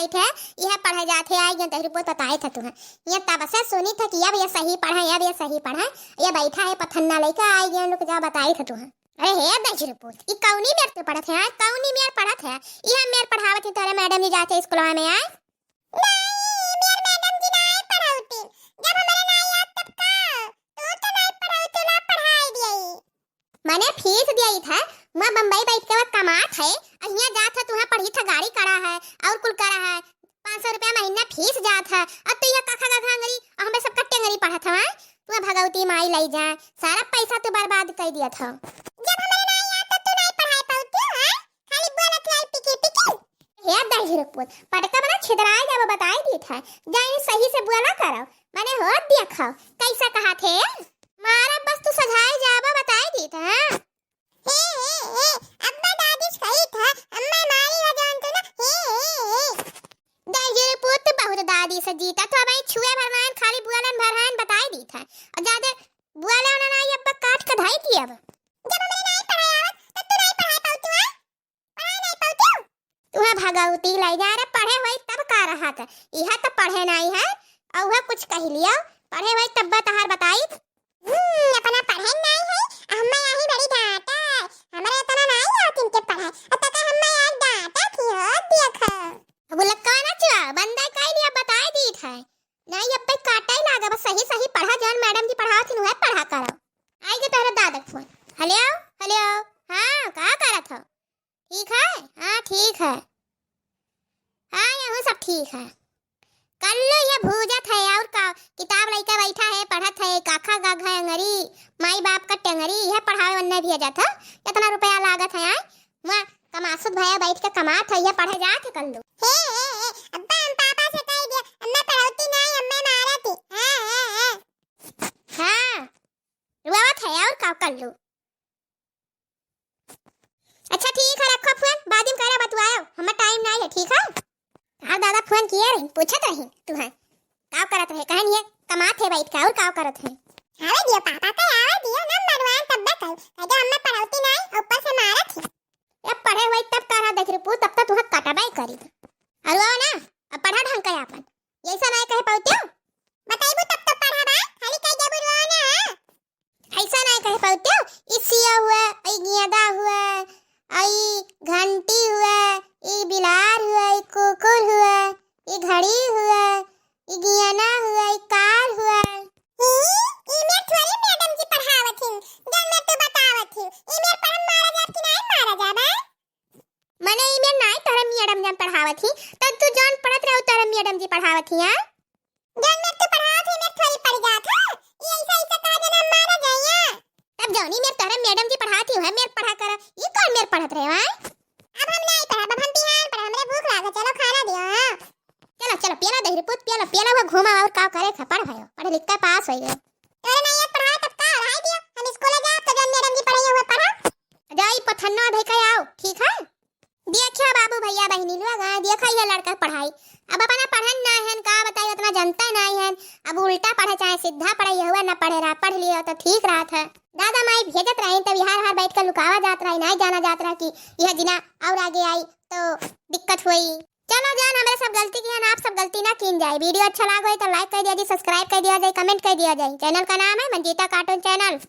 बैठे यह पढ़े जाते आई गन तहरी पोत बताए था तुम्हें ये तब से सुनी था कि अब ये सही पढ़ा अब ये सही पढ़ा ये बैठा है पथन्ना लेके आई गन लोग जा बताई था तुम्हें। अरे हे दजर पोत ई कौनी मेर तो पढ़त है कौनी मेर पढ़त है यह मेर पढ़ावत है तोरे मैडम जी जाते स्कूल में आए मैंने फीस दिया था मैं बम्बई बैठ के कमात है यहाँ जात है तुहा पढ़ी था गाड़ी करा है और कुल करा है 500 रुपया महीना फीस जात है अब तो यह कखा कखा अंगरी हमें सब कट्टे अंगरी पढ़ा था तू भगवती माई लाई जा सारा पैसा तो बर्बाद कर दिया था जब हमारे नहीं आता तो नहीं पढ़ाई पाऊती है खाली बोलत लाई टिकी टिकी हे दहिर पोत पटका बना छिदराए जब बताई दी था जाए सही से बोला करो मैंने हो देखा कैसा कहा थे मारा बस तू सजाए जाबा बताई दी था हे अब्बा दादी सही था अम्मा मारी वजन तो ना दहिर पोत बहुत दादी से जीता तो भाई छुए भरमान खाली बुआलन भरहान बताई दी था और ज्यादा बुआले उन्होंने आई अब्बा काट के धाई थी अब जब हमने नहीं पढ़ाया तब तू नहीं पढ़ा पाती है पढ़ाई नहीं पाती तुम्हें भगवती लाई जा रे पढ़े हुई तब का रहा था यह तो पढ़े नहीं है और वह कुछ कह लिया पढ़े हुई तब तहार बताई अपना पढ़े नहीं है हमें यही बड़ी डांटा हमारे इतना नहीं आती के पढ़ाई तक हमें यार डांटा थी हो देखो गुलक्का ना चुआ बंदा कह लिया बताई दी था नहीं अब पे काटा ही लागा बस सही सही पढ़ा जान मैडम जी पढ़ा थी नुहे पढ़ा करो आई के तेरा दादा फोन हेलो हेलो हां का करा था ठीक है हां ठीक है हां यहां सब ठीक है कल ये भूजत है और का किताब लेके बैठा है पढ़त है काखा गाघा अंगरी माई बाप का टेंगरी यह पढ़ावे वन्ने भी जाता इतना रुपया लागत है मैं कमासुद भैया बैठ के कमात है यह पढ़े जात कल लो हे अब्बा हम पापा से कह दिया अम्मा पढ़ौती नहीं अम्मा मारती हां रुआवत है और का कर लो अच्छा ठीक है रखो फोन बाद में करे बतवाओ हमें टाइम नहीं है ठीक है हाँ दादा फोन किया रही पूछत रही तू है काव करत रहे कहनी है कमात है बैठ का और काव करत है आवे दियो पापा का आवे दियो ना मरवान तब तक अगर हमने पढ़ौती नहीं ऊपर से मारत है अब पढ़े हुए तब करा देख रे तब तक तुह कटबाई करी अरे ना अब पढ़ा ढंग का अपन ऐसा नहीं कहे पाउती बताइबो तब तक पढ़ा बा खाली कह दे बुलवा ना ऐसा नहीं कहे पाउती इसिया हुआ आई गियादा हुआ आई घंटी हुआ ये बिलार हुआ ये कुकुर हुआ ये घड़ी हुआ ये गियाना हुआ ये कार हुआ ये मेरे थोड़ी मैडम जी पढ़ावत थी जब मैं तो बतावत थी ये मेरे पर मारा जा कि नहीं मारा जा बा मने ये मेरे नहीं तोरा मैडम जन पढ़ावत थी तब तू जान पढ़त रहो तोरा मैडम जी पढ़ावत थी हां जब मैं तो पढ़ावत थी मैं थोड़ी पढ़ जा था ये ऐसा ऐसा का जना मारा जाया तब जौनी मेरे तोरा मैडम जी पढ़ाती है मेरे पढ़ा कर ये कौन मेरे पढ़त रहे हां अब हम नहीं पढ़ा अब हम बिहान पर हमरे भूख लागे चलो खाना दियो चलो चलो पियाला दही पुत पियाला पियाला वो घुमा और का करे खपड़ भयो पढ़े लिख के पास हो गए तोरे नहीं एक पढ़ाए तब का रहाई दियो हम स्कूल जा तो जन मैडम जी पढ़ाई हुआ पढ़ा जाई पथन्ना धई के आओ ठीक है देखियो बाबू भैया बहनी लोग देखा ये लड़का पढ़ाई अब अपना पढ़न ना है का बताई उतना जनता नहीं है अब उल्टा पढ़े चाहे सीधा पढ़ाई हुआ ना पढ़े रहा पढ़ लिया तो ठीक रहा था दादा माई भेजत रहे तब हार हार बैठ कर लुकावा जात रहा नहीं जाना जात रहा कि यह जिना और आगे आई तो दिक्कत हुई चलो जान हमारे सब गलती की है आप सब गलती ना कीन जाए वीडियो अच्छा लगा हो तो लाइक कर दिया जाए सब्सक्राइब कर दिया जाए कमेंट कर दिया जाए चैनल का नाम है मंजीता कार्टून चैनल।